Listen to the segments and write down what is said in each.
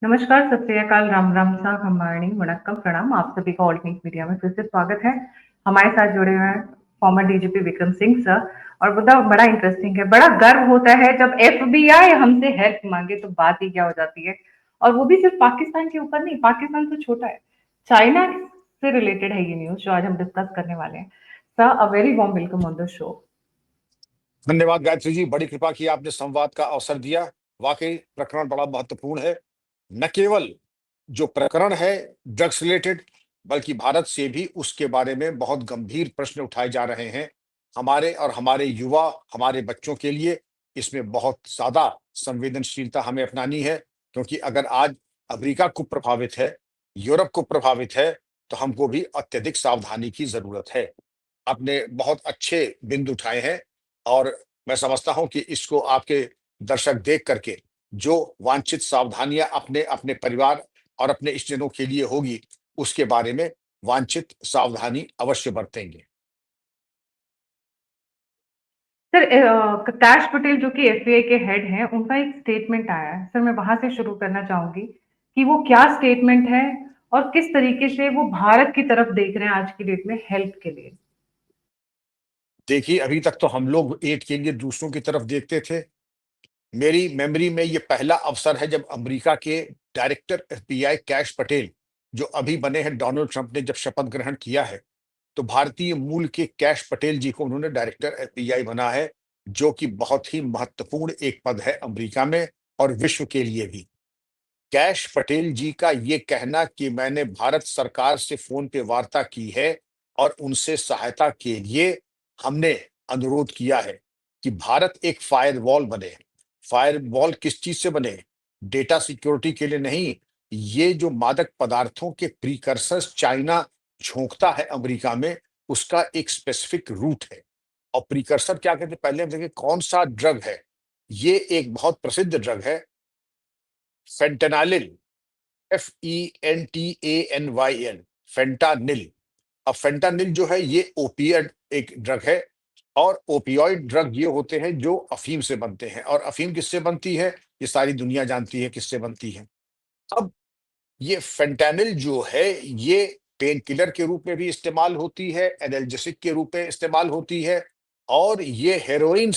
नमस्कार, सत श्री अकाल, राम राम सा खम्बाणी, वणक्कम, प्रणाम। आप सभी का ऑल न्यूज़ मीडिया में फिर से स्वागत है। हमारे साथ जुड़े हुए हैं farmer DGP Vikram Singh sir. और बड़ा इंटरेस्टिंग है, बड़ा गर्व होता है जब एफबीआई हमसे हेल्प मांगे तो बात ही क्या हो जाती है। और वो भी सिर्फ पाकिस्तान के ऊपर नहीं, पाकिस्तान तो छोटा है, चाइना से रिलेटेड है ये न्यूज़ जो आज हम डिस्कस करने वाले हैं। Sir, a very warm welcome on the show. धन्यवाद गायत्री जी, बड़ी कृपा की आपने संवाद का अवसर दिया। वाकई प्रकरण बड़ा महत्वपूर्ण है। न केवल जो प्रकरण है ड्रग्स रिलेटेड, बल्कि भारत से भी उसके बारे में बहुत गंभीर प्रश्न उठाए जा रहे हैं। हमारे और हमारे युवा, हमारे बच्चों के लिए इसमें बहुत ज्यादा संवेदनशीलता हमें अपनानी है, क्योंकि अगर आज अमेरिका को प्रभावित है, यूरोप को प्रभावित है, तो हमको भी अत्यधिक सावधानी की जरूरत है। आपने बहुत अच्छे बिंदु उठाए हैं और मैं समझता हूं कि इसको आपके दर्शक देख करके जो वांछित सावधानियां अपने अपने परिवार और अपने इष्टजनों के लिए होगी, उसके बारे में वांछित सावधानी अवश्य बरतेंगे। सर, कैश पटेल जो कि एफबीआई के हेड हैं, उनका एक स्टेटमेंट आया है। सर, मैं वहां से शुरू करना चाहूंगी कि वो क्या स्टेटमेंट है और किस तरीके से वो भारत की तरफ देख रहे हैं आज की डेट में हेल्प के लिए। देखिए, अभी तक तो हम लोग एड के लिए दूसरों की तरफ देखते थे। मेरी मेमोरी में ये पहला अवसर है जब अमेरिका के डायरेक्टर एफबीआई कैश पटेल, जो अभी बने हैं, डोनाल्ड ट्रंप ने जब शपथ ग्रहण किया है, तो भारतीय मूल के कैश पटेल जी को उन्होंने डायरेक्टर एफबीआई बना है, जो कि बहुत ही महत्वपूर्ण एक पद है अमेरिका में और विश्व के लिए भी। कैश पटेल जी का ये कहना कि मैंने भारत सरकार से फोन पे वार्ता की है और उनसे सहायता के लिए हमने अनुरोध किया है कि भारत एक फायरवॉल बने। फायरवॉल किस चीज से बने? डेटा सिक्योरिटी के लिए नहीं। ये जो मादक पदार्थों के प्रीकर्सर्स चाइना झोंकता है अमेरिका में, उसका एक स्पेसिफिक रूट है। और प्रीकर्सर क्या कहते हैं, पहले हम देखें कौन सा ड्रग है। ये एक बहुत प्रसिद्ध ड्रग है, फेंटेनालिल। FENTANYL, fentanyl. अब फेंटानिल जो है ये ओपियड एक ड्रग है, और ओपियोइड ड्रग ये होते हैं जो अफीम से बनते हैं। और अफीम किससे बनती है, ये सारी दुनिया जानती है किससे बनती है। अब ये फेंटानिल जो है, ये पेन किलर के रूप में भी इस्तेमाल होती है, एनाल्जेसिक के रूप में इस्तेमाल होती है, और ये हेरोइन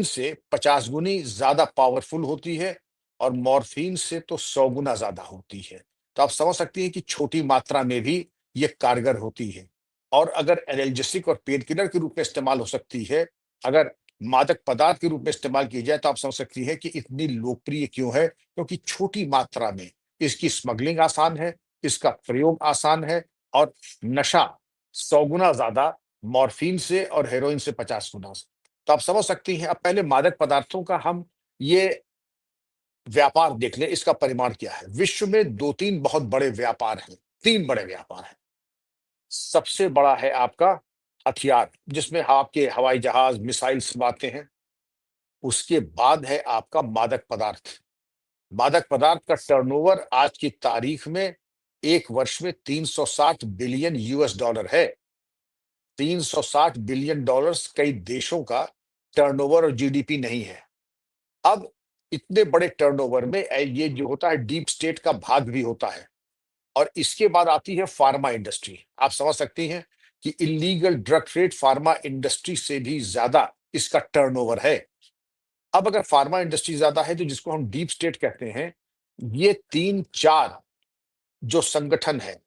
से 50 गुनी ज्यादा पावरफुल होती है, और मॉर्फिन से तो 100 गुना ज्यादा होती है। तो आप समझ सकती हैं कि छोटी मात्रा में भी ये कारगर होती है। और अगर एनाल्जेसिक और पेन किलर के रूप में इस्तेमाल हो सकती है, अगर मादक पदार्थ के रूप में इस्तेमाल की जाए, तो आप समझ सकती है कि इतनी लोकप्रिय क्यों है। क्योंकि छोटी मात्रा में इसकी स्मगलिंग आसान है, इसका प्रयोग आसान है, और नशा 100 गुना ज्यादा मॉर्फिन से और हेरोइन से 50 गुना से। तो आप समझ सकती हैं। अब पहले मादक पदार्थों का हम ये व्यापार देख लें, इसका परिमाण क्या है। विश्व में दो तीन बहुत बड़े व्यापार हैं, तीन बड़े व्यापार हैं। सबसे बड़ा है आपका हथियार, जिसमें आपके हवाई जहाज, मिसाइल्स आते हैं। उसके बाद है आपका मादक पदार्थ। मादक पदार्थ का टर्नओवर आज की तारीख में एक वर्ष में 360 बिलियन यूएस डॉलर है। 360 बिलियन डॉलर्स कई देशों का टर्नओवर और जीडीपी नहीं है। अब इतने बड़े टर्नओवर में ये जो होता है, डीप स्टेट का भाग भी होता है। और इसके बाद आती है फार्मा इंडस्ट्री। आप समझ सकती हैं कि illegal drug trade pharma industry से भी ज्यादा इसका टर्नओवर है। अब अगर फार्मा इंडस्ट्री ज्यादा है, तो जिसको हम डीप स्टेट कहते हैं, ये तीन चार जो संगठन है,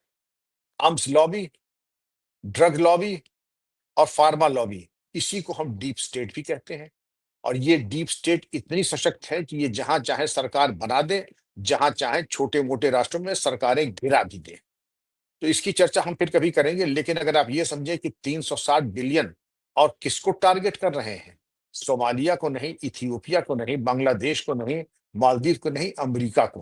आर्म्स लॉबी, ड्रग लॉबी और फार्मा लॉबी, इसी को हम डीप स्टेट भी कहते हैं। और ये डीप स्टेट इतनी सशक्त है कि ये जहां चाहे सरकार बना दे, जहां चाहे छोटे मोटे राष्ट्रों में सरकारें गिरा भी दे। तो इसकी चर्चा हम फिर कभी करेंगे, लेकिन अगर आप ये समझे कि 360 बिलियन, और किसको टारगेट कर रहे हैं, सोमालिया को नहीं, इथियोपिया को नहीं, बांग्लादेश को नहीं, मालदीव को नहीं, अमेरिका को।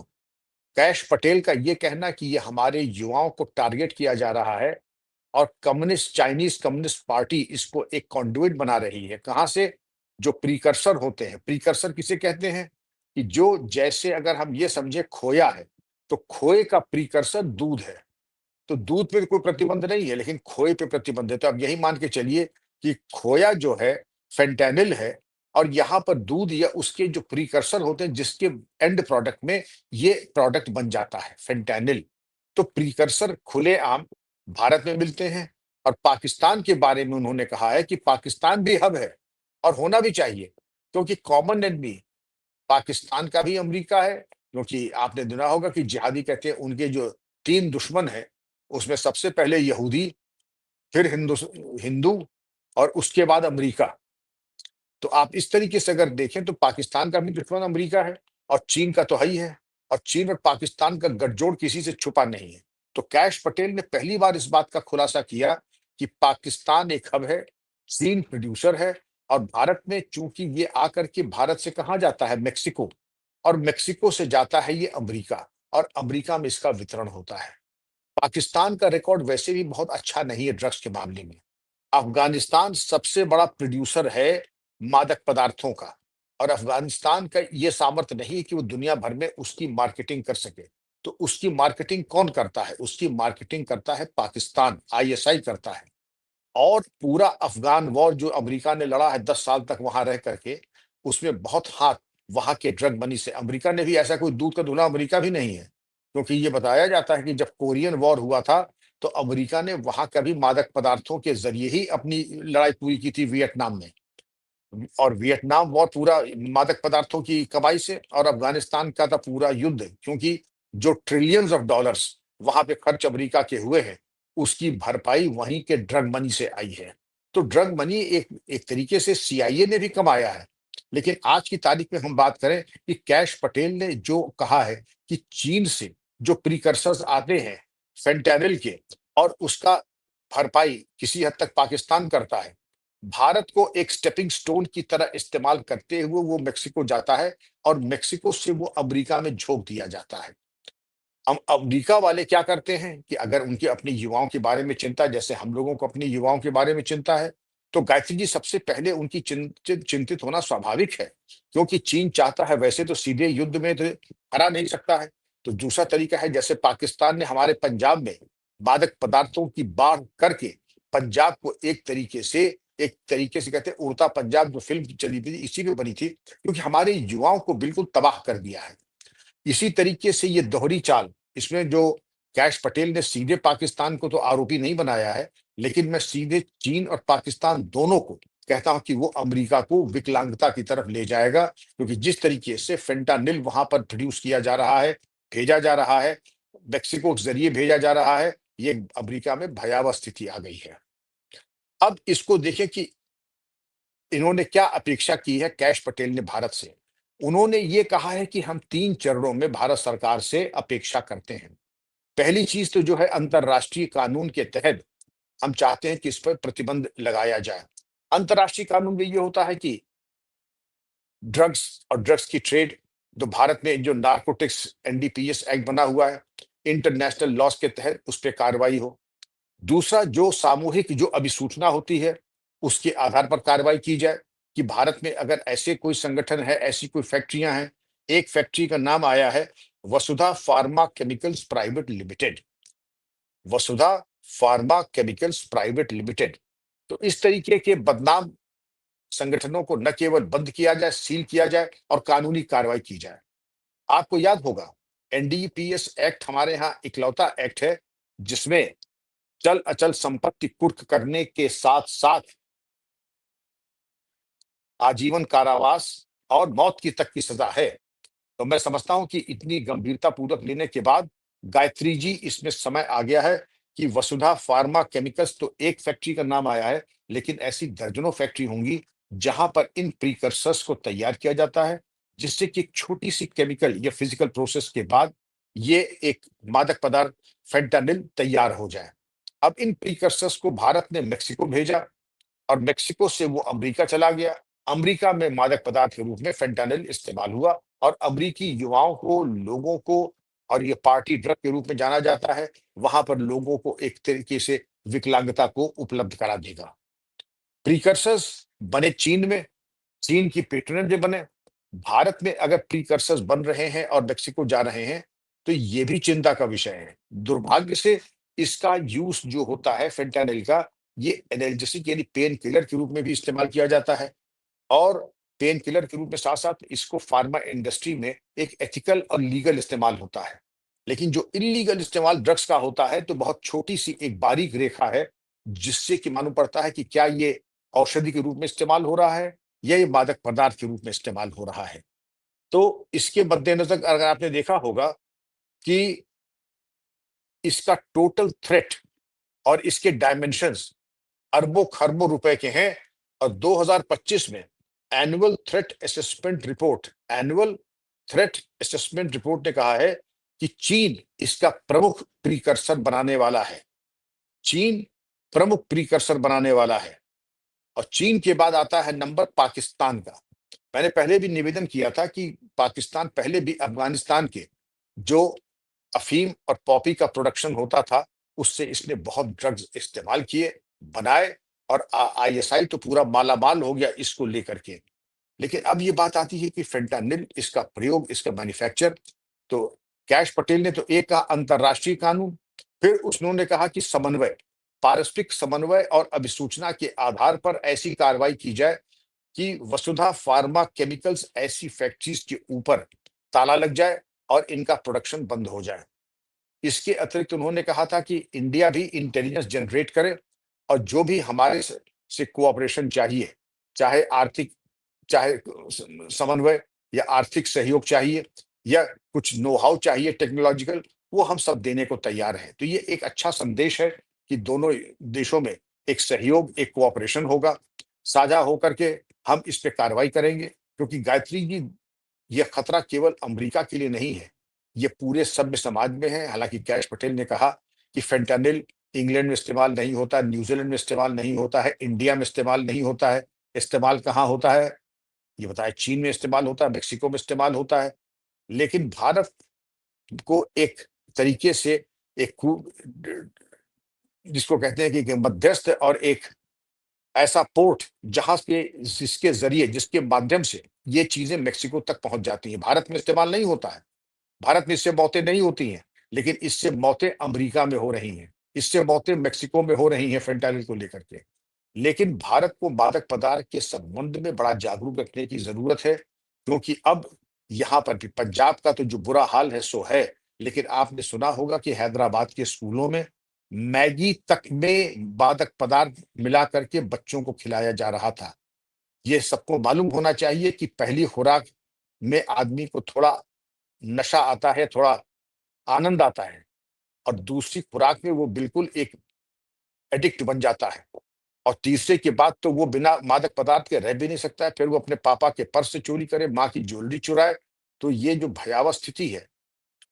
कैश पटेल का ये कहना कि ये हमारे युवाओं को टारगेट किया जा रहा है, और कम्युनिस्ट, चाइनीज कम्युनिस्ट पार्टी इसको एक कॉन्डुइट बना रही है। कहां से? जो प्रीकर्सर होते हैं। प्रीकर्सर किसे कहते हैं? कि जो, जैसे अगर हम ये समझे खोया है, तो खोए का प्रीकर्सर दूध है। तो दूध पे कोई प्रतिबंध नहीं है, लेकिन खोए पे प्रतिबंध है। तो अब यही मान के चलिए कि खोया जो है फेंटेनिल है, और यहाँ पर दूध या उसके जो प्रीकर्सर होते हैं जिसके एंड प्रोडक्ट में ये प्रोडक्ट बन जाता है फेंटानिल। तो प्रीकर्सर खुलेआम भारत में मिलते हैं और पाकिस्तान के बारे में उन्होंने कहा है कि पाकिस्तान भी हब है और होना भी चाहिए, क्योंकि कॉमन एनिमी पाकिस्तान का भी अमेरिका है। क्योंकि आपने सुना होगा कि जिहादी कहते हैं उनके जो 3 दुश्मन हैं, उसमें सबसे पहले यहूदी, फिर हिंदू और उसके बाद अमेरिका। तो आप इस तरीके से अगर देखें तो पाकिस्तान का भी दुश्मन अमेरिका है और चीन का तो है ही है, और चीन और पाकिस्तान का गठजोड़ किसी से छुपा नहीं है। तो कैश पटेल ने पहली बार इस बात का खुलासा किया कि पाकिस्तान एक हब है, चीन प्रोड्यूसर है, और भारत में चूंकि ये आकर के भारत से कहाँ जाता है, मेक्सिको, और मेक्सिको से जाता है ये अमेरिका, और अमेरिका में इसका वितरण होता है। पाकिस्तान का रिकॉर्ड वैसे भी बहुत अच्छा नहीं है ड्रग्स के मामले में। अफगानिस्तान सबसे बड़ा प्रोड्यूसर है मादक पदार्थों का, और अफगानिस्तान का ये सामर्थ्य नहीं है कि वो दुनिया भर में उसकी मार्केटिंग कर सके। तो उसकी मार्केटिंग कौन करता है? उसकी मार्केटिंग करता है पाकिस्तान, आईएसआई करता है। और पूरा अफगान वॉर जो अमेरिका ने लड़ा है 10 साल तक वहां रह करके, उसमें बहुत हाथ वहां के ड्रग मनी से। अमेरिका ने भी ऐसा कोई दूध का धुला अमेरिका भी नहीं है, क्योंकि ये बताया जाता है कि जब कोरियन वॉर हुआ था तो अमेरिका ने वहां का भी मादक पदार्थों के जरिए ही अपनी लड़ाई पूरी की थी वियतनाम में। और वियतनाम वॉर पूरा मादक पदार्थों की कमाई से, और अफगानिस्तान का था पूरा युद्ध, क्योंकि जो ट्रिलियंस ऑफ डॉलर्स वहां पे खर्च अमेरिका के हुए हैं, उसकी भरपाई वहीं के ड्रग मनी से आई है। तो ड्रग मनी एक एक तरीके से सीआईए ने भी कमाया है। लेकिन आज की तारीख में हम बात करें कि कैश पटेल ने जो कहा है कि चीन से जो प्रीकर्सर्स आते हैं फेंटेनिल के, और उसका भरपाई किसी हद तक पाकिस्तान करता है, भारत को एक स्टेपिंग स्टोन की तरह इस्तेमाल करते हुए वो मेक्सिको जाता है, और मेक्सिको से वो अमेरिका में झोंक दिया जाता है। हम अमेरिका वाले क्या करते हैं कि अगर उनके अपने युवाओं के बारे में चिंता, जैसे हम लोगों को अपने युवाओं के बारे में चिंता है, तो गायत्री जी सबसे पहले उनकी चिंतित होना स्वाभाविक है, क्योंकि चीन चाहता है वैसे तो सीधे युद्ध में तो हरा नहीं सकता है। तो दूसरा तरीका है, जैसे पाकिस्तान ने हमारे पंजाब में मादक पदार्थों की बाढ़ करके पंजाब को एक तरीके से कहते हैं उड़ता पंजाब, जो फिल्म चली थी इसी पे बनी थी, क्योंकि हमारे युवाओं को बिल्कुल तबाह कर दिया है। इसी तरीके से ये दोहरी चाल, इसमें जो कैश पटेल ने सीधे पाकिस्तान को तो आरोपी नहीं बनाया है, लेकिन मैं सीधे चीन और पाकिस्तान दोनों को कहता हूं कि वो अमेरिका को विकलांगता की तरफ ले जाएगा, क्योंकि जिस तरीके से फेंटानिल वहां पर प्रोड्यूस किया जा रहा है, भेजा जा रहा है, मेक्सिको के जरिए भेजा जा रहा है, ये अमेरिका में भयावह स्थिति आ गई है। अब इसको देखें कि इन्होंने क्या अपेक्षा की है कैश पटेल ने भारत से। उन्होंने ये कहा है कि हम 3 चरणों में भारत सरकार से अपेक्षा करते हैं। पहली चीज तो जो है, अंतर्राष्ट्रीय कानून के तहत हम चाहते हैं कि इस पर प्रतिबंध लगाया जाए। अंतर्राष्ट्रीय कानून में ये होता है कि ड्रग्स और ड्रग्स की ट्रेड, जो भारत में जो नार्कोटिक्स एनडीपीएस एक्ट बना हुआ है, इंटरनेशनल लॉज के तहत उस पर कार्रवाई हो। दूसरा, जो सामूहिक जो अभिसूचना होती है, उसके आधार पर कार्रवाई की जाए कि भारत में अगर ऐसे कोई संगठन है, ऐसी कोई फैक्ट्रियां हैं। एक फैक्ट्री का नाम आया है वसुधा फार्मा केमिकल्स प्राइवेट लिमिटेड, वसुधा फार्मा केमिकल्स प्राइवेट लिमिटेड। तो इस तरीके के बदनाम संगठनों को न केवल बंद किया जाए, सील किया जाए और कानूनी कार्रवाई की जाए। आपको याद होगा, एनडीपीएस एक्ट हमारे यहाँ इकलौता एक्ट है जिसमें चल अचल संपत्ति कुर्क करने के साथ साथ आजीवन कारावास और मौत की तक की सजा है। तो मैं समझता हूं कि इतनी गंभीरता पूर्वक लेने के बाद गायत्री जी, इसमें समय आ गया है कि वसुधा फार्मा केमिकल्स तो एक फैक्ट्री का नाम आया है, लेकिन ऐसी दर्जनों फैक्ट्री होंगी जहां पर इन प्रीकर्सर्स को तैयार किया जाता है, जिससे कि एक छोटी सी केमिकल या फिजिकल प्रोसेस के बाद ये एक मादक पदार्थ फेंटानिल तैयार हो जाए। अब इन प्रीकर्सर्स को भारत ने मेक्सिको भेजा, और मेक्सिको से वो अमेरिका चला गया। अमेरिका में मादक पदार्थ के रूप में फेंटानिल इस्तेमाल हुआ, और अमेरिकी युवाओं को, लोगों को, और ये पार्टी ड्रग के रूप में जाना जाता है, वहां पर लोगों को एक तरीके से विकलांगता को उपलब्ध करा देगा। प्रीकर्सर्स बने चीन में, चीन की पेट्रोनेट बने। भारत में अगर प्रीकर्सर्स बन रहे हैं और मेक्सिको जा रहे हैं, तो ये भी चिंता का विषय है। दुर्भाग्य से इसका यूज जो होता है फेंटानिल का, ये एनाल्जेसिक यानी पेन किलर के रूप में भी इस्तेमाल किया जाता है। और पेन किलर के रूप में, साथ-साथ इसको फार्मा इंडस्ट्री में एक एथिकल और लीगल इस्तेमाल होता है। लेकिन जो इल्लीगल इस्तेमाल ड्रग्स का होता है, तो बहुत छोटी-सी एक बारीक रेखा है, जिससे कि मालूम पड़ता है कि क्या ये औषधि के रूप में इस्तेमाल हो रहा है या ये मादक पदार्थ के रूप में इस्तेमाल हो रहा है। तो इसके मद्देनज़र अगर आपने देखा होगा कि इसका टोटल थ्रेट और इसके डायमेंशंस अरबों-खरबों रुपए के हैं, और 2025 में एनुअल थ्रेट असेसमेंट रिपोर्ट ने कहा है कि चीन इसका प्रमुख प्रीकर्सर बनाने वाला है। चीन प्रमुख प्रीकर्सर बनाने वाला है, और चीन के बाद आता है नंबर पाकिस्तान का। मैंने पहले भी निवेदन किया था कि पाकिस्तान पहले भी अफ़गानिस्तान के जो अफ़ीम और पॉपी का प्रोडक्शन होता था, उससे इसने बहुत ड्रग्स इस्तेमाल किए, बनाए, और आईएसआई तो पूरा मालामाल हो गया इसको लेकर के। लेकिन अब ये बात आती है कि फेंटानिल, इसका प्रयोग, इसका मैन्युफैक्चर, तो कैश पटेल ने तो एक कहा अंतर्राष्ट्रीय कानून, फिर उन्होंने कहा कि समन्वय, पारस्परिक समन्वय और अभिसूचना के आधार पर ऐसी कार्रवाई की जाए कि वसुधा फार्मा केमिकल्स ऐसी फैक्ट्रीज के ऊपर ताला लग जाए और इनका प्रोडक्शन बंद हो जाए। इसके अतिरिक्त उन्होंने कहा था कि इंडिया भी इंटेलिजेंस जनरेट करे, और जो भी हमारे से कोऑपरेशन चाहिए, चाहे आर्थिक, चाहे समन्वय या आर्थिक सहयोग चाहिए, या कुछ नो हाउ चाहिए टेक्नोलॉजिकल, वो हम सब देने को तैयार हैं। तो ये एक अच्छा संदेश है कि दोनों देशों में एक सहयोग, एक कोऑपरेशन होगा, साझा होकर के हम इस पे कार्रवाई करेंगे, क्योंकि गायत्री जी, ये खतरा केवल अमेरिका के लिए नहीं है, ये पूरे सभ्य समाज में है। हालाँकि कैश पटेल ने कहा कि फेंटानिल इंग्लैंड में इस्तेमाल नहीं होता, न्यूज़ीलैंड में इस्तेमाल नहीं होता है, इंडिया में इस्तेमाल नहीं होता है। इस्तेमाल कहाँ होता है? ये बताया, चीन में इस्तेमाल होता है, मेक्सिको में इस्तेमाल होता है। लेकिन भारत को एक तरीके से एक जिसको कहते हैं कि एक मध्यस्थ और एक ऐसा पोर्ट जहाँ के जिसके ज़रिए, जिसके माध्यम से ये चीज़ें मेक्सिको तक पहुँच जाती हैं। भारत में इस्तेमाल नहीं होता है। भारत में इससे मौतें नहीं होती हैं, लेकिन इससे मौतें अमेरिका में हो रही हैं, इससे मौतें मेक्सिको में हो रही हैं फेंटानिल को लेकर के। लेकिन भारत को मादक पदार्थ के संबंध में बड़ा जागरूक रखने की ज़रूरत है, क्योंकि अब यहाँ पर भी पंजाब का तो जो बुरा हाल है सो है, लेकिन आपने सुना होगा कि हैदराबाद के स्कूलों में मैगी तक में मादक पदार्थ मिला करके बच्चों को खिलाया जा रहा था। ये सबको मालूम होना चाहिए कि पहली खुराक में आदमी को थोड़ा नशा आता है, थोड़ा आनंद आता है, और दूसरी खुराक में वो बिल्कुल एक एडिक्ट बन जाता है, और तीसरे के बाद तो वो बिना मादक पदार्थ के रह भी नहीं सकता है। फिर वो अपने पापा के पर्स से चोरी करे, माँ की ज्वेलरी चुराए। तो ये जो भयावह स्थिति है,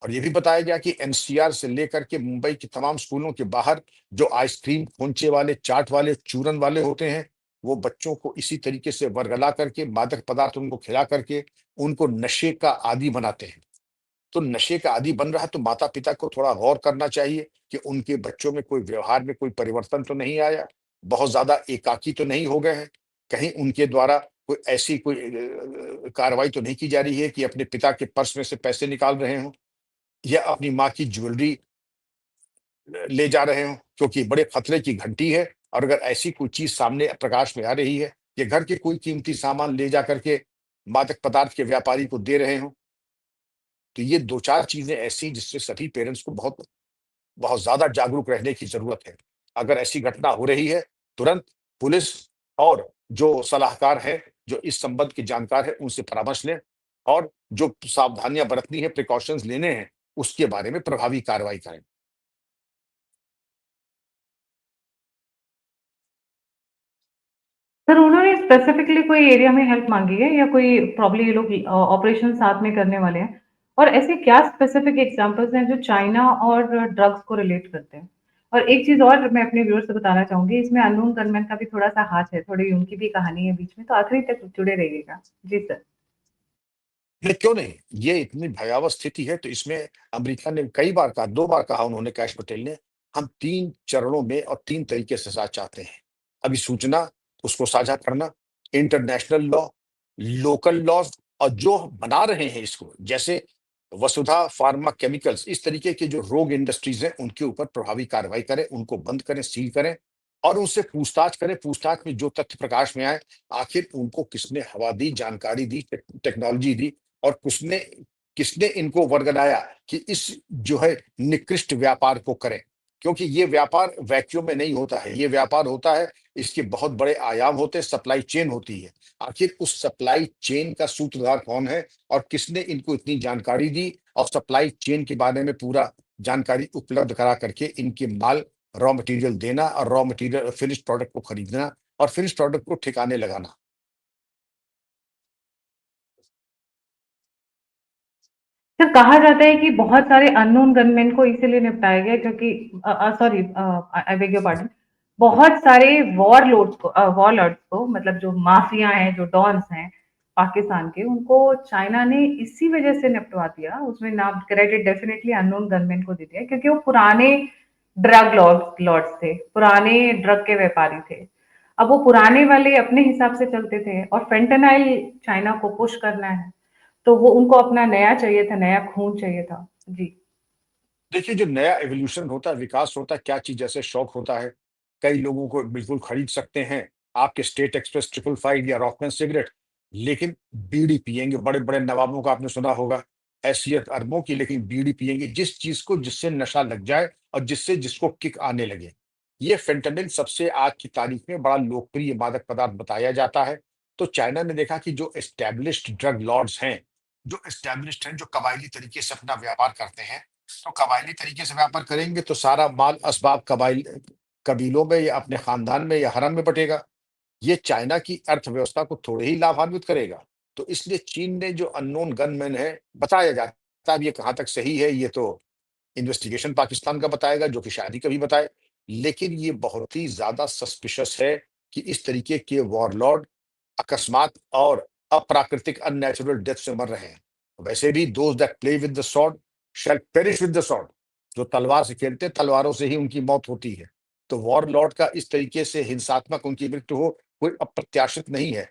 और ये भी बताया गया कि एनसीआर से लेकर के मुंबई के तमाम स्कूलों के बाहर जो आइसक्रीम, खोंचे वाले, चाट वाले, चूरन वाले होते हैं, वो बच्चों को इसी तरीके से वरगला करके मादक पदार्थ उनको खिला करके उनको नशे का आदी बनाते हैं। तो नशे का आदी बन रहा है, तो माता-पिता को थोड़ा गौर करना चाहिए कि उनके बच्चों में कोई व्यवहार में कोई परिवर्तन तो नहीं आया, बहुत ज़्यादा एकाकी तो नहीं हो गए हैं, कहीं उनके द्वारा कोई ऐसी कोई कार्रवाई तो नहीं की जा रही है कि अपने पिता के पर्स में से पैसे निकाल रहे हों, या अपनी माँ की ज्वेलरी ले जा रहे हों, क्योंकि बड़े खतरे की घंटी है। और अगर ऐसी कोई चीज़ सामने प्रकाश में आ रही है, या घर के कोई कीमती सामान ले जा कर के मादक पदार्थ के व्यापारी को दे रहे हों, तो ये 2-4 चीज़ें ऐसी हैं जिससे सभी पेरेंट्स को बहुत बहुत ज़्यादा जागरूक रहने की ज़रूरत है। अगर ऐसी घटना हो रही है, तुरंत पुलिस और जो सलाहकार हैं, जो इस संबंध के जानकार हैं, उनसे परामर्श लें, और जो सावधानियाँ बरतनी है, प्रिकॉशंस लेने हैं, उसके बारे में प्रभावी कार्रवाई करें। सर, उन्होंने स्पेसिफिकली कोई एरिया में हेल्प माँगी है या कोई प्रॉब्ली ये लोग ऑपरेशन साथ में करने वाले हैं? और ऐसे क्या स्पेसिफिक एग्ज़ाम्पल्स हैं जो चाइना और ड्रग्स को रिलेट करते हैं? और एक चीज़ और मैं अपने व्यूअर्स से बताना चाहूँगी, इसमें अननोन गनमैन का भी थोड़ा-सा हाथ है, थोड़ी उनकी भी कहानी है बीच में, तो आखिरी तक जुड़े रहिएगा। जी, सर। नहीं, क्यों नहीं? ये इतनी भयावह स्थिति है, तो इसमें अमेरिका ने कई बार कहा, 2 बार कहा उन्होंने, कैश पटेल ने, हम 3 चरणों में और 3 तरीके से साथ चाहते हैं। अभी सूचना, उसको साझा करना, इंटरनेशनल लॉ, लोकल लॉज़, और जो बना रहे हैं इसको, जैसे वसुधा फार्मा केमिकल्स, इस तरीके के जो रोग इंडस्ट्रीज़ हैं, उनके ऊपर प्रभावी कार्रवाई करें, उनको बंद करें, सील करें। और उनसे पूछताछ करें, पूछताछ में जो तथ्य प्रकाश में आए, आखिर उनको किसने हवा दी, जानकारी दी, टेक्नोलॉजी दी और किसने किसने इनको वर्गलाया कि इस जो है निकृष्ट व्यापार को करें। क्योंकि ये व्यापार वैक्यूम में नहीं होता है, ये व्यापार होता है, इसके बहुत बड़े आयाम होते हैं, सप्लाई चेन होती है। आखिर उस सप्लाई चेन का सूत्रधार कौन है और किसने इनको इतनी जानकारी दी और सप्लाई चेन के बारे में पूरा जानकारी उपलब्ध करा करके इनके माल रॉ मटेरियल देना और रॉ मटेरियल फिनिश्ड प्रोडक्ट को खरीदना और फिनिश्ड प्रोडक्ट को ठिकाने लगाना। सर कहा जाता है कि बहुत सारे अननोन गनमैन को इसीलिए निपटाया गया क्योंकि sorry I beg your pardon, बहुत सारे वॉरलॉर्ड्स को मतलब जो माफिया हैं जो डॉन्स हैं पाकिस्तान के उनको चाइना ने इसी वजह से निपटवा दिया। उसमें नाम क्रेडिट डेफिनेटली अननोन गनमैन को दे दिया क्योंकि वो पुराने ड्रग लॉर्ड्स थे, पुराने ड्रग के व्यापारी थे। अब वो पुराने वाले अपने हिसाब से चलते थे और फेंटेनाइल चाइना को पुश करना है तो वो उनको अपना नया चाहिए था, नया खून चाहिए था। जी। देखिए, जो नया एवोल्यूशन होता है, विकास होता है, क्या चीज़ जैसे शौक होता है, कई लोगों को बिल्कुल खरीद सकते हैं, आपके स्टेट एक्सप्रेस 555 या रॉकमैन सिगरेट, लेकिन बीड़ी पिएँगे, बड़े-बड़े नवाबों का आपने सुना होगा, हैसियत अरबों की लेकिन बीड़ी पिएँगे, जिस चीज़ को जिससे नशा लग जाए और जिससे जिसको किक आने लगे। ये फेंटानिल सबसे आज की तारीख में बड़ा लोकप्रिय मादक पदार्थ बताया जाता है। तो चाइना ने देखा कि जो एस्टेब्लिश्ड ड्रग लॉर्ड्स हैं, जो एस्टेब्लिश्ड हैं, जो कबायली तरीके से अपना व्यापार करते हैं, तो कबायली तरीके से व्यापार करेंगे तो सारा माल असबाब कबीलों में या अपने खानदान में या हरम में बटेगा। ये चाइना की अर्थव्यवस्था को थोड़े ही लाभान्वित करेगा। तो इसलिए चीन ने जो अननोन गनमैन है बताया जाता है, अब ये कहाँ तक सही है ये तो इन्वेस्टिगेशन पाकिस्तान का बताएगा, जो कि शायद ही कभी बताए। लेकिन ये बहुत ही ज़्यादा सस्पिशियस है कि इस तरीके के वॉरलॉर्ड अकस्मात और अप्राकृतिक अननेचुरल डेथ से मर रहे हैं। वैसे भी those that play with the sword shall perish with the sword. जो तलवार से खेलते हैं, तलवारों से ही उनकी मौत होती है। तो वॉरलॉर्ड का इस तरीके से हिंसात्मक उनकी मृत्यु हो, कोई अप्रत्याशित नहीं है।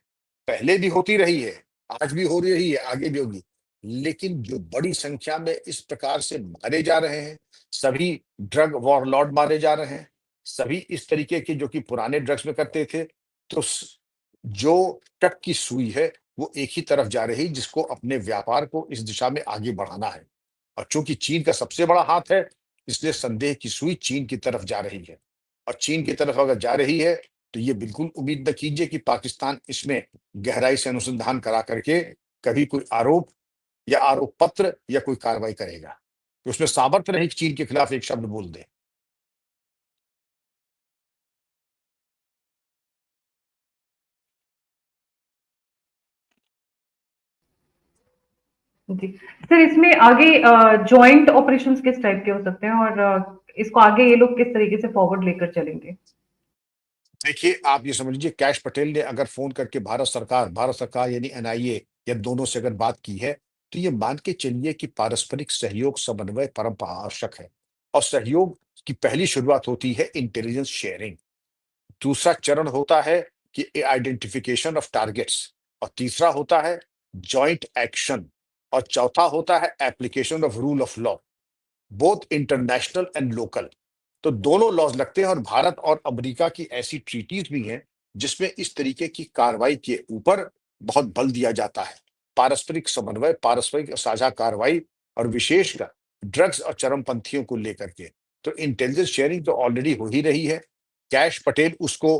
पहले भी होती रही है, आज भी हो रही है, आगे भी होगी। लेकिन जो बड़ी संख्या में इस प्रकार से मारे जा रहे हैं, सभी ड्रग वॉरलॉर्ड मारे जा रहे हैं, सभी इस तरीके के जो कि पुराने ड्रग्स में करते थे, तो जो टक की सुई है, वो एक ही तरफ जा रही, जिसको अपने व्यापार को इस दिशा में आगे बढ़ाना है। और चूंकि चीन का सबसे बड़ा हाथ है, इसलिए संदेह की सुई चीन की तरफ जा रही है। और चीन की तरफ अगर जा रही है, तो ये बिल्कुल उम्मीद न कीजिए कि पाकिस्तान इसमें गहराई से अनुसंधान करा करके कभी कोई आरोप या आरोप पत्र या कोई कार्रवाई करेगा। तो उसमें सामर्थ्य नहीं कि चीन के खिलाफ एक शब्द बोल दे। जी। सर इसमें आगे जॉइंट ऑपरेशंस किस टाइप के हो सकते हैं और इसको आगे ये लोग किस तरीके से फॉरवर्ड लेकर चलेंगे? देखिए, आप ये समझ लीजिए कैश पटेल ने अगर फ़ोन करके भारत सरकार यानी एनआईए या दोनों से अगर बात की है, तो ये मान के चलिए कि पारस्परिक सहयोग, समन्वय परम आवश्यक है। और सहयोग की पहली शुरुआत होती है इंटेलिजेंस शेयरिंग। दूसरा चरण होता है कि आइडेंटिफिकेशन ऑफ टारगेट्स और तीसरा होता है जॉइंट एक्शन और चौथा होता है application of rule of law, both international and local. तो दोनों लॉज लगते हैं और भारत और अमेरिका की ऐसी ट्रीटीज भी हैं जिसमें इस तरीके की कार्रवाई के ऊपर बहुत बल दिया जाता है। पारस्परिक समन्वय, पारस्परिक साझा कार्रवाई और विशेषकर ड्रग्स और चरमपंथियों को लेकर के। तो इंटेलिजेंस शेयरिंग तो ऑलरेडी हो ही रही है। कैश पटेल उसको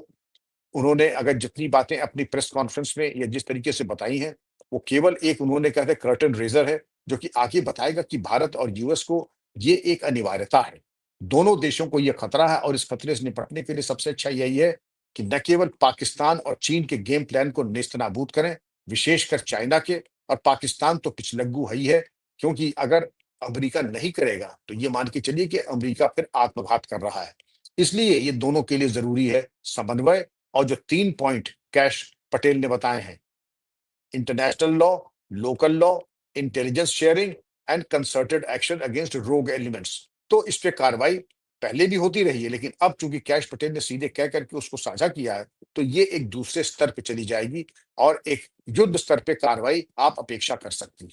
उन्होंने अगर जितनी बातें अपनी प्रेस कॉन्फ्रेंस में या जिस तरीके से बताई हैं, वो केवल एक उन्होंने कहते कर्टन रेजर है, जो कि आगे बताएगा कि भारत और यूएस को ये एक अनिवार्यता है। दोनों देशों को ये खतरा है और इस खतरे से निपटने के लिए सबसे अच्छा यही है कि न केवल पाकिस्तान और चीन के गेम प्लान को नेस्तनाबूद करें, विशेषकर चाइना के। और पाकिस्तान तो पिछलग्गू है ही है, क्योंकि अगर अमेरिका नहीं करेगा, तो ये मान के चलिए कि अमेरिका फिर आत्मघात कर रहा है। इसलिए ये दोनों के लिए ज़रूरी है समन्वय और जो 3 पॉइंट कैश पटेल ने बताए हैं, international law, local law, intelligence sharing and concerted action against रोग एलिमेंट्स। तो इस पे कार्रवाई पहले भी होती रही है, लेकिन अब चूंकि कैश पटेल ने सीधे कह करके उसको साझा किया है, तो ये एक दूसरे स्तर पे चली जाएगी और एक युद्ध स्तर पे कार्रवाई आप अपेक्षा कर सकती हैं।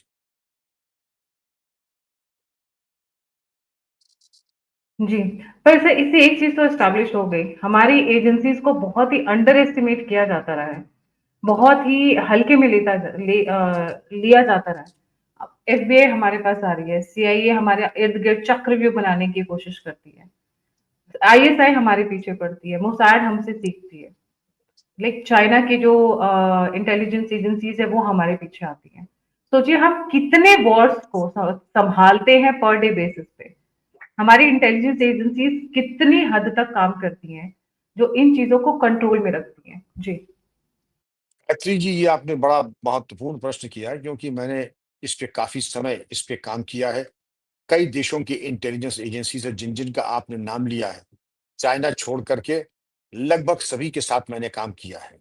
जी, पर इससे एक चीज़ तो एस्टेब्लिश हो गई, हमारी एजेंसीज़ को बहुत ही अंडर एस्टिमेट किया जाता रहा है, बहुत ही हल्के में लिया जाता रहा है। अब एफबीआई हमारे पास आ रही है, सीआईए हमारे इर्द-गिर्द चक्रव्यूह बनाने की कोशिश करती है, आईएसआई हमारे पीछे पड़ती है, मोसाद हमसे सीखती है। लाइक चाइना की जो इंटेलिजेंस एजेंसीज है वो हमारे पीछे आती हैं। सोचिए हम कितने वॉर्स को संभालते हैं पर डे बेसिस पे। हमारी इंटेलिजेंस एजेंसीज कितनी हद तक काम करती हैं जो इन चीजों को कंट्रोल में रखती हैं। जी। गायत्री जी, ये आपने बड़ा महत्वपूर्ण प्रश्न किया है, क्योंकि मैंने इस पे काफ़ी समय इस पे काम किया है। कई देशों की इंटेलिजेंस एजेंसी से जिन-जिन का आपने नाम लिया है, चाइना छोड़ कर के लगभग सभी के साथ मैंने काम किया है।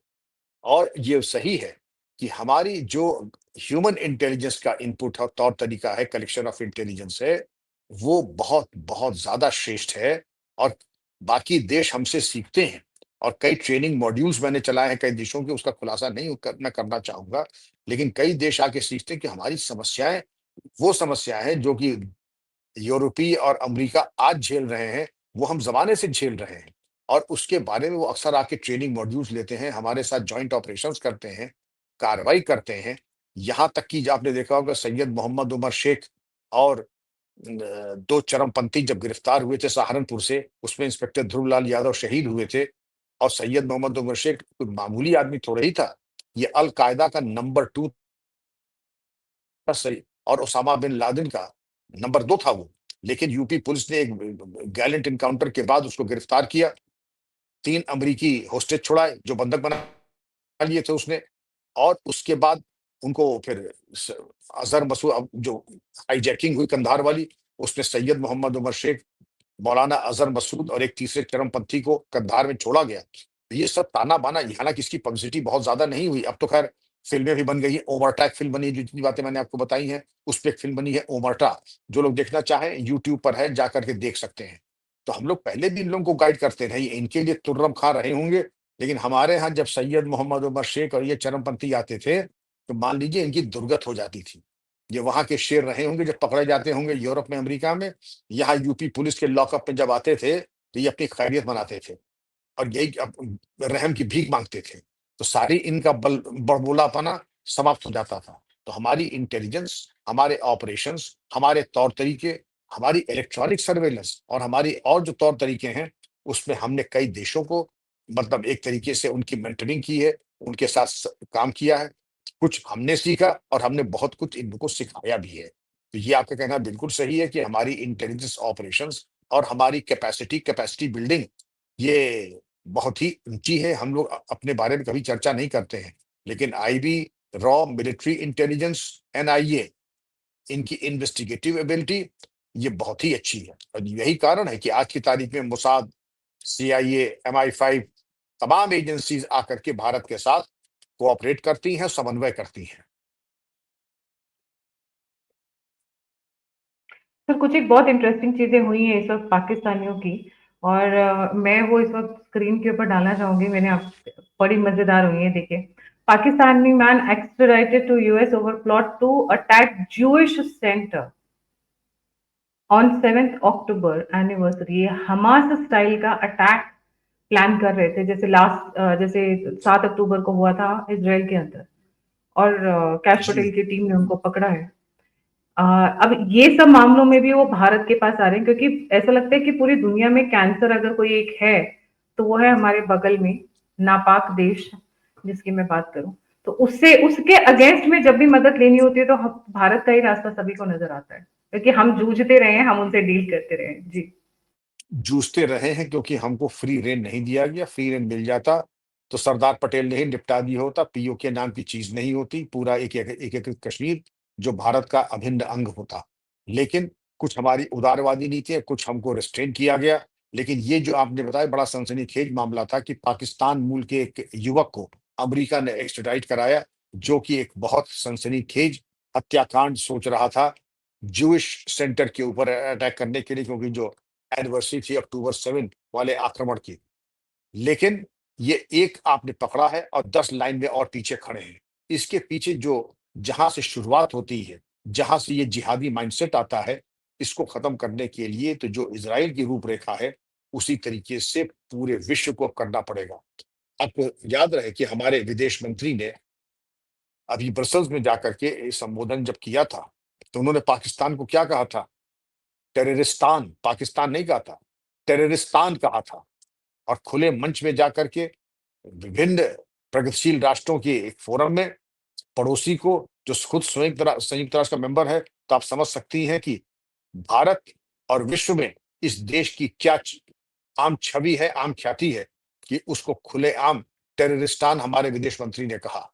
और ये सही है कि हमारी जो ह्यूमन इंटेलिजेंस का इनपुट और तौर तरीका है, कलेक्शन ऑफ इंटेलिजेंस है, वो बहुत बहुत ज़्यादा श्रेष्ठ है और बाकी देश हमसे सीखते हैं। और कई ट्रेनिंग मॉड्यूल्स मैंने चलाए हैं कई देशों के, उसका खुलासा नहीं मैं करना चाहूँगा। लेकिन कई देश आके सीखते हैं कि हमारी समस्याएँ वो समस्या है जो कि यूरोपीय और अमेरिका आज झेल रहे हैं, वो हम ज़माने से झेल रहे हैं। और उसके बारे में वो अक्सर आके ट्रेनिंग मॉड्यूल्स लेते हैं, हमारे साथ जॉइंट ऑपरेशंस करते हैं, कार्रवाई करते हैं। यहाँ तक कि ज आपने देखा होगा सैयद मोहम्मद उमर शेख और 2 चरमपंथी जब गिरफ्तार हुए थे सहारनपुर से, उसमें इंस्पेक्टर ध्रुवलाल यादव शहीद हुए थे। और सैयद मोहम्मद उमर शेख कोई मामूली आदमी थोड़ा ही था। ये अल-कायदा का नंबर 2 था सही, और ओसामा बिन लादेन का नंबर 2 था वो। लेकिन यूपी पुलिस ने एक गैलेंट एनकाउंटर के बाद उसको गिरफ्तार किया। 3 अमेरिकी होस्टेज छुड़ाए जो बंधक बना लिए थे उसने। और उसके बाद उनको फिर स अज़हर मसूद जो हाइजैकिंग हुई कंधार वाली, उसमें सैयद मोहम्मद उमर शेख, मौलाना अज़हर मसूद और एक तीसरे चरमपंथी को कँधार में छोड़ा गया। ये सब ताना-बाना, हालाँकि इसकी पब्लिसिटी बहुत ज़्यादा नहीं हुई। अब तो ख़ैर फ़िल्में भी बन गई हैं। ओमरटा एक फ़िल्म बनी है, जो जितनी बातें मैंने आपको बताई हैं, उस पे एक फ़िल्म बनी है ओमरटा। जो लोग देखना चाहें यूट्यूब पर है, जा कर के देख सकते हैं। तो हम लोग पहले भी इन लोगों को गाइड करते रहे, इनके लिए तुर्रम खां रहे होंगे, लेकिन हमारे यहाँ जब सैयद मोहम्मद उमर शेख और ये चरमपंथी आते थे, तो मान लीजिए इनकी दुर्गत हो जाती थी। ये वहाँ के शेर रहे होंगे, जब पकड़े जाते होंगे यूरोप में, अमेरिका में, यहाँ यूपी पुलिस के लॉकअप में जब आते थे, तो ये अपनी खैरियत मनाते थे और यही रहम की भीख माँगते थे। तो सारी इनका बड़बोलापना समाप्त हो जाता था। तो हमारी इंटेलिजेंस, हमारे ऑपरेशंस, हमारे तौर-तरीके, हमारी इलेक्ट्रॉनिक सर्वेलेंस और हमारी और जो तौर-तरीके हैं, उसमें हमने कई देशों को मतलब एक तरीके से उनकी मेंटरिंग की है, उनके साथ काम किया है। कुछ हमने सीखा और हमने बहुत कुछ इनको सिखाया भी है। तो ये आपका कहना बिल्कुल सही है कि हमारी इंटेलिजेंस ऑपरेशंस और हमारी कैपेसिटी बिल्डिंग, ये बहुत ही ऊँची है। हम लोग अपने बारे में कभी चर्चा नहीं करते हैं। लेकिन IB, raw military intelligence, NIA, इनकी इन्वेस्टिगेटिव एबिलिटी ये बहुत ही अच्छी है। और यही कारण है कि आज की तारीख में मोसाद, सीआईए, एमआई5 तमाम एजेंसीज़ आकर के भारत के साथ कोऑपरेट करती हैं, समन्वय करती हैं। सर कुछ एक बहुत इंटरेस्टिंग चीजें हुई हैं इस वक्त पाकिस्तानियों की, और मैं वो इस वक्त स्क्रीन के ऊपर डालना चाहूंगी। मैंने आप बड़ी मजेदार हुई है, देखिए। Pakistani man extradited to US over plot to attack Jewish center on 7th October anniversary. ये हमास स्टाइल का अटैक प्लान कर रहे थे, जैसे 7 अक्टूबर को हुआ था इसराइल के अंदर। और कैश जी। पटेल की टीम ने उनको पकड़ा है। अ, अब ये सब मामलों में भी वो भारत के पास आ रहे हैं, क्योंकि ऐसा लगता है कि पूरी दुनिया में कैंसर अगर कोई एक है, तो वो है हमारे बगल में नापाक देश, जिसकी मैं बात करूं। तो उससे उसके अगेंस्ट में जब भी मदद लेनी होती है, तो भारत का ही रास्ता सभी को नजर आता है, क्योंकि हम जूझते रहे हैं, हम उनसे डील करते रहे हैं। जी। जूझते रहे हैं क्योंकि हमको फ्री रेन नहीं दिया गया। फ्री रेन मिल जाता तो सरदार पटेल ने ही निपटा दिया होता। पीओके नाम की चीज नहीं होती, पूरा एक कश्मीर जो भारत का अभिन्न अंग होता। लेकिन कुछ हमारी उदारवादी नीति, कुछ हमको रिस्ट्रेन किया गया। लेकिन ये जो आपने बताया बड़ा सनसनीखेज मामला था कि पाकिस्तान मूल के एक युवक को अमेरिका ने एक्स्ट्राडाइट कराया, जो कि एक बहुत सनसनीखेज हत्याकांड सोच रहा था ज्यूइश सेंटर के ऊपर अटैक करने के लिए, क्योंकि जो एनिवर्सरी थी अक्टूबर 7 वाले आक्रमण की। लेकिन ये एक आपने पकड़ा है और 10 लाइन में और पीछे खड़े हैं। इसके पीछे जो जहाँ से शुरुआत होती है, जहाँ से ये जिहादी माइंडसेट आता है, इसको खत्म करने के लिए तो जो इज़राइल की रूपरेखा है, उसी तरीके से पूरे विश्व को करना पड़ेगा। आपको याद रहे कि हमारे विदेश मंत्री ने अभी ब्रसेल्स में जाकर के ये संबोधन जब किया था, तो उन्होंने पाकिस्तान को क्या कहा था? टेररिस्तान, पाकिस्तान नहीं कहा था, टेररिस्तान कहा था। और खुले मंच में जाकर के विभिन्न प्रगतिशील राष्ट्रों के एक फोरम में पड़ोसी को, जो खुद संयुक्त राष्ट्र का मेंबर है, तो आप समझ सकती हैं कि भारत और विश्व में इस देश की क्या आम छवि है, आम ख्याति है कि उसको खुलेआम टेररिस्तान हमारे विदेश मंत्री ने कहा।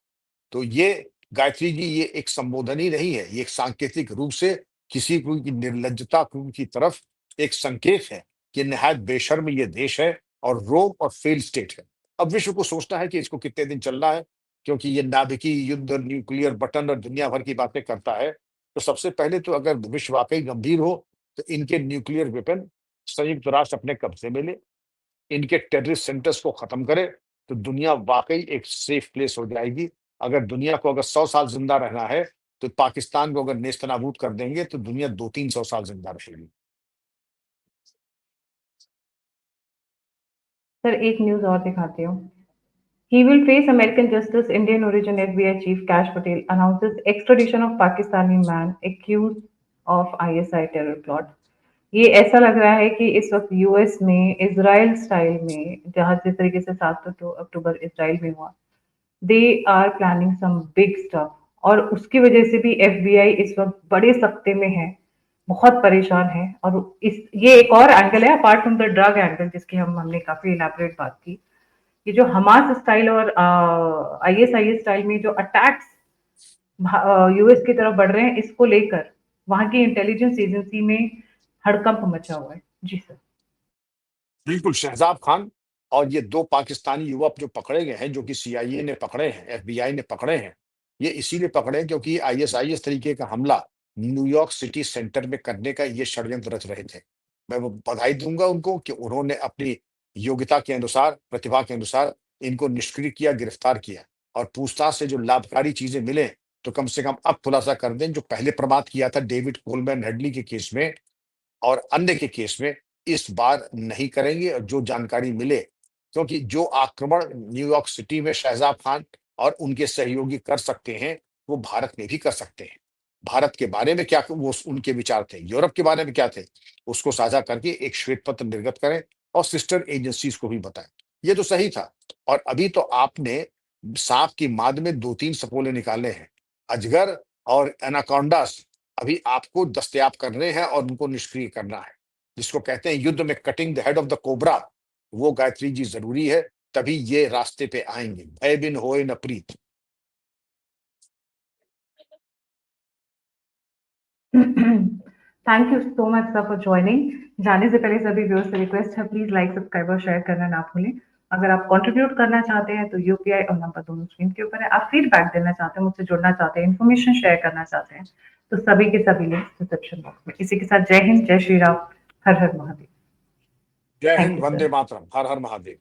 तो ये गायत्री जी, ये एक संबोधन ही नहीं है, ये एक सांकेतिक रूप से किसी को की निर्लज्जता की तरफ एक संकेत है कि निहायत बेशर्म ये देश है और रोग और फेल स्टेट है। अब विश्व को सोचना है कि इसको कितने दिन चलना है, क्योंकि ये नाभिकीय युद्ध, न्यूक्लियर बटन और दुनिया भर की बातें करता है। तो सबसे पहले तो अगर विश्व वाकई गंभीर हो, तो इनके न्यूक्लियर वेपन संयुक्त राष्ट्र अपने कब्जे में ले, इनके टेररिस्ट सेंटर्स को खत्म करे, तो दुनिया वाकई एक सेफ प्लेस हो जाएगी। अगर दुनिया को अगर 100 साल जिंदा रहना है, तो पाकिस्तान को अगर नेस्तनाबूद कर देंगे, तो दुनिया 200-300 साल जिंदा रहेगी। सर एक न्यूज और दिखाती हूँ। He will face American justice. Indian origin FBI chief Kash Patel announces extradition of Pakistani man accused of ISI terror plot. ये ऐसा लग रहा है कि इस वक्त यूएस में इजराइल स्टाइल में, जहां जिस तरीके से 7 अक्टूबर इजराइल में हुआ, they are planning some big stuff. और उसकी वजह से भी एफबीआई इस वक्त बड़े सख्ते में है, बहुत परेशान है। और इस ये एक और एंगल है apart from the drug angle, जिसकी हमने काफी इलेबोरेट बात की। ये जो हमास स्टाइल और आईएसआईएस स्टाइल में जो अटैक्स यूएस की तरफ बढ़ रहे हैं, इसको लेकर वहां की इंटेलिजेंस एजेंसी में हड़कंप मचा हुआ है। जी सर। बिल्कुल, शहजाद खान और ये 2 पाकिस्तानी युवक जो पकड़े गए हैं, जो कि सीआईए ने पकड़े हैं, एफबीआई ने पकड़े हैं, ये इसीलिए पकड़े हैं क्योंकि आईएसआईएस तरीके का हमला न्यूयॉर्क सिटी सेंटर में करने का ये षड्यंत्र रच रहे थे। मैं वो बधाई दूँगा उनको कि उन्होंने अपनी योग्यता के अनुसार, प्रतिभा के अनुसार इनको निष्क्रिय किया, गिरफ्तार किया और पूछताछ से जो लाभकारी चीज़ें मिले, तो कम से कम अब खुलासा कर दें। जो पहले प्रमाद किया था डेविड कोलमैन हेडली के केस में और अन्य के केस में, इस बार नहीं करेंगे। और जो जानकारी मिले, क्योंकि जो आक्रमण न्यूयॉर्क सिटी में शहजाद खान और उनके सहयोगी कर सकते हैं, वो भारत में भी कर सकते हैं। भारत के बारे में क्या वो उनके विचार थे, यूरोप के बारे में क्या थे, उसको साझा करके एक श्वेत पत्र निर्गत करें और सिस्टर एजेंसीज को भी बताएं। ये तो सही था। और अभी तो आपने सांप की माद में 2-3 सपोले निकाले हैं। अजगर और एनाकोंडास अभी आपको दस्तयाब करने हैं और उनको निष्क्रिय करना है। जिसको कहते हैं युद्ध में cutting the head of the cobra, वो गायत्री जी ज़रूरी है, तभी ये रास्ते पे आएँगे। भय बिन होए न प्रीत। Thank you so much sir for joining. जाने से पहले सभी व्यूअर्स से रिक्वेस्ट है, प्लीज लाइक, सब्सक्राइब और शेयर करना ना भूलें। अगर आप कंट्रीब्यूट करना चाहते हैं तो यूपीआई और नंबर दोनों स्क्रीन के ऊपर है। आप फीडबैक देना चाहते हैं, मुझसे जुड़ना चाहते हैं, इन्फॉर्मेशन शेयर करना चाहते हैं, तो सभी के सभी लिंक डिस्क्रिप्शन बॉक्स में। इसी के साथ जय हिंद, जय श्री राम, हर हर महादेव। जय thank Hind, you Vande sir. Mataram, her her Mahadev.